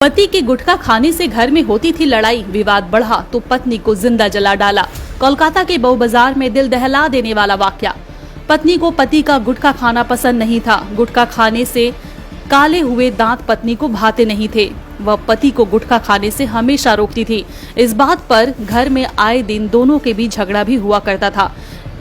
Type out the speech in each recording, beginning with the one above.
पति के गुटखा खाने से घर में होती थी लड़ाई, विवाद बढ़ा तो पत्नी को जिंदा जला डाला। कोलकाता के बऊ बाजार में दिल दहला देने वाला वाकया। पत्नी को पति का गुटखा खाना पसंद नहीं था। गुटखा खाने से काले हुए दांत पत्नी को भाते नहीं थे। वह पति को गुटखा खाने से हमेशा रोकती थी। इस बात पर घर में आए दिन दोनों के बीच झगड़ा भी हुआ करता था।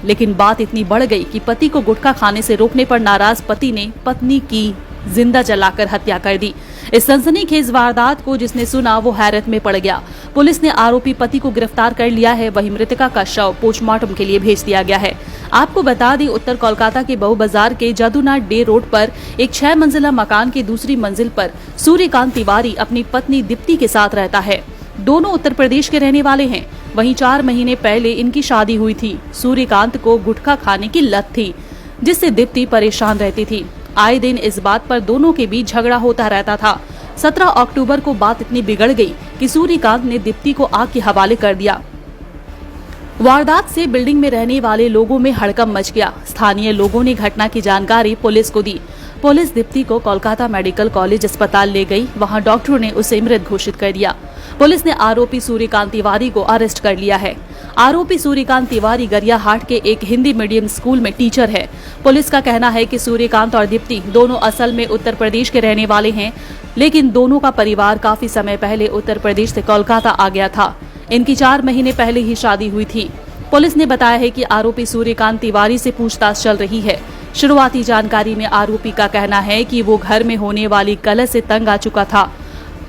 लेकिन बात इतनी बढ़ गई कि पति को गुटखा खाने से रोकने पर नाराज पति ने पत्नी की जिंदा जलाकर हत्या कर दी। इस सनसनीखेज वारदात को जिसने सुना वो हैरत में पड़ गया। पुलिस ने आरोपी पति को गिरफ्तार कर लिया है। वहीं मृतका का शव पोस्टमार्टम के लिए भेज दिया गया है। आपको बता दें, उत्तर कोलकाता के बऊ बाजार के जादूनाथ डे रोड पर एक 6 मंजिला मकान की दूसरी मंजिल पर सूर्यकांत तिवारी अपनी पत्नी दीप्ति के साथ रहता है। दोनों उत्तर प्रदेश के रहने वाले हैं। वहीं 4 महीने पहले इनकी शादी हुई थी। सूर्यकांत को गुटखा खाने की लत थी, जिससे दीप्ति परेशान रहती थी। आए दिन इस बात पर दोनों के बीच झगड़ा होता रहता था। 17 अक्टूबर को बात इतनी बिगड़ गई कि सूर्यकांत ने दीप्ति को आग के हवाले कर दिया। वारदात से बिल्डिंग में रहने वाले लोगों में हड़कंप मच गया। स्थानीय लोगों ने घटना की जानकारी पुलिस को दी। पुलिस दीप्ति को कोलकाता मेडिकल कॉलेज अस्पताल ले गई। वहां डॉक्टरों ने उसे मृत घोषित कर दिया। पुलिस ने आरोपी सूर्यकांत तिवारी को अरेस्ट कर लिया है। आरोपी सूर्यकांत तिवारी गरियाहाट के एक हिंदी मीडियम स्कूल में टीचर है। पुलिस का कहना है कि सूर्यकांत और दीप्ति दोनों असल में उत्तर प्रदेश के रहने वाले हैं, लेकिन दोनों का परिवार काफी समय पहले उत्तर प्रदेश से कोलकाता आ गया था। इनकी 4 महीने पहले ही शादी हुई थी। पुलिस ने बताया है कि आरोपी सूर्यकांत तिवारी से पूछताछ चल रही है। शुरुआती जानकारी में आरोपी का कहना है कि वो घर में होने वाली कलह से तंग आ चुका था।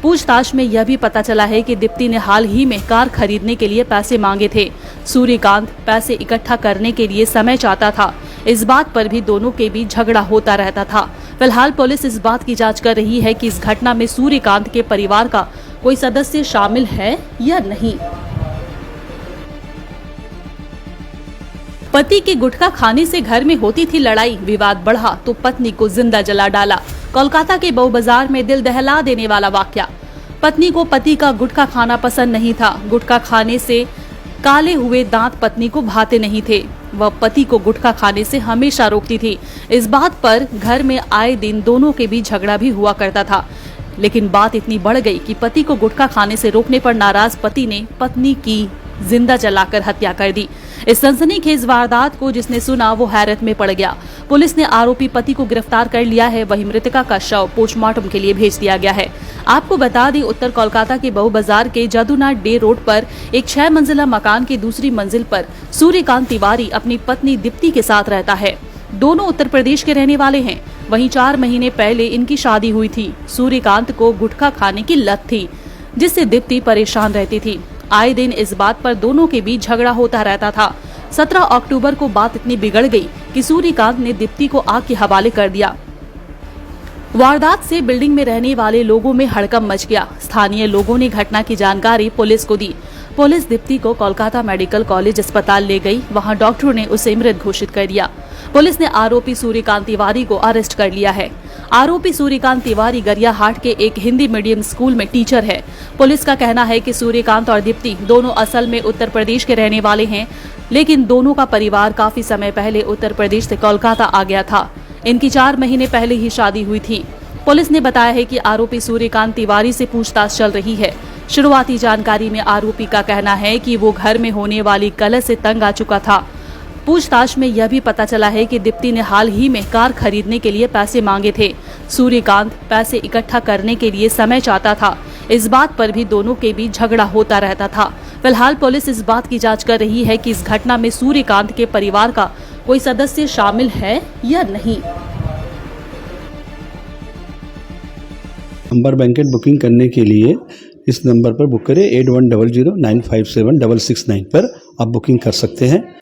पूछताछ में यह भी पता चला है कि दीप्ति ने हाल ही में कार खरीदने के लिए पैसे मांगे थे। सूर्यकांत पैसे इकट्ठा करने के लिए समय चाहता था। इस बात पर भी दोनों के बीच झगड़ा होता रहता था। फिलहाल पुलिस इस बात की जांच कर रही है कि इस घटना में सूर्यकांत के परिवार का कोई सदस्य शामिल है या नहीं। पति के गुटखा खाने से घर में होती थी लड़ाई, विवाद बढ़ा तो पत्नी को जिंदा जला डाला। कोलकाता के बऊ बाजार में दिल दहला देने वाला वाकया। पत्नी को पति का गुटखा खाना पसंद नहीं था। गुटखा खाने से काले हुए दांत पत्नी को भाते नहीं थे। वह पति को गुटखा खाने से हमेशा रोकती थी। इस बात पर घर में आए दिन दोनों के बीच झगड़ा भी हुआ करता था। लेकिन बात इतनी बढ़ गई कि पति को गुटखा खाने से रोकने पर नाराज पति ने पत्नी की जिंदा जलाकर हत्या कर दी। इस सनसनीखेज वारदात को जिसने सुना वो हैरत में पड़ गया। पुलिस ने आरोपी पति को गिरफ्तार कर लिया है। वहीं मृतका का शव पोस्टमार्टम के लिए भेज दिया गया है। आपको बता दें, उत्तर कोलकाता के बऊ बाजार के जादूनाथ डे रोड पर एक 6 मंजिला मकान की दूसरी मंजिल पर सूर्यकांत तिवारी अपनी पत्नी दीप्ति के साथ रहता है। दोनों उत्तर प्रदेश के रहने वाले हैं। वहीं 4 महीने पहले इनकी शादी हुई थी। सूर्यकांत को गुटखा खाने की लत थी, जिससे दीप्ति परेशान रहती थी। आए दिन इस बात पर दोनों के बीच झगड़ा होता रहता था। 17 अक्टूबर को बात इतनी बिगड़ गई कि सूर्यकांत ने दीप्ति को आग के हवाले कर दिया। वारदात से बिल्डिंग में रहने वाले लोगों में हड़कंप मच गया। स्थानीय लोगों ने घटना की जानकारी पुलिस को दी। पुलिस दीप्ति को कोलकाता मेडिकल कॉलेज अस्पताल ले गई। वहां डॉक्टरों ने उसे मृत घोषित कर दिया। पुलिस ने आरोपी सूर्यकांत तिवारी को अरेस्ट कर लिया है। आरोपी सूर्यकांत तिवारी गरियाहाट के एक हिंदी मीडियम स्कूल में टीचर है। पुलिस का कहना है कि सूर्यकांत और दीप्ति दोनों असल में उत्तर प्रदेश के रहने वाले हैं, लेकिन दोनों का परिवार काफी समय पहले उत्तर प्रदेश से कोलकाता आ गया था। इनकी 4 महीने पहले ही शादी हुई थी। पुलिस ने बताया है कि आरोपी सूर्यकांत तिवारी से पूछताछ चल रही है। शुरुआती जानकारी में आरोपी का कहना है कि वो घर में होने वाली कलह से तंग आ चुका था। पूछताछ में यह भी पता चला है कि दीप्ति ने हाल ही में कार खरीदने के लिए पैसे मांगे थे। सूर्यकांत पैसे इकट्ठा करने के लिए समय चाहता था। इस बात पर भी दोनों के बीच झगड़ा होता रहता था। फिलहाल पुलिस इस बात की जांच कर रही है कि इस घटना में सूर्यकांत के परिवार का कोई सदस्य शामिल है या नहीं। नंबर बैंकेट बुकिंग करने के लिए इस नंबर पर बुक करें 8100957669 पर आप बुकिंग कर सकते हैं।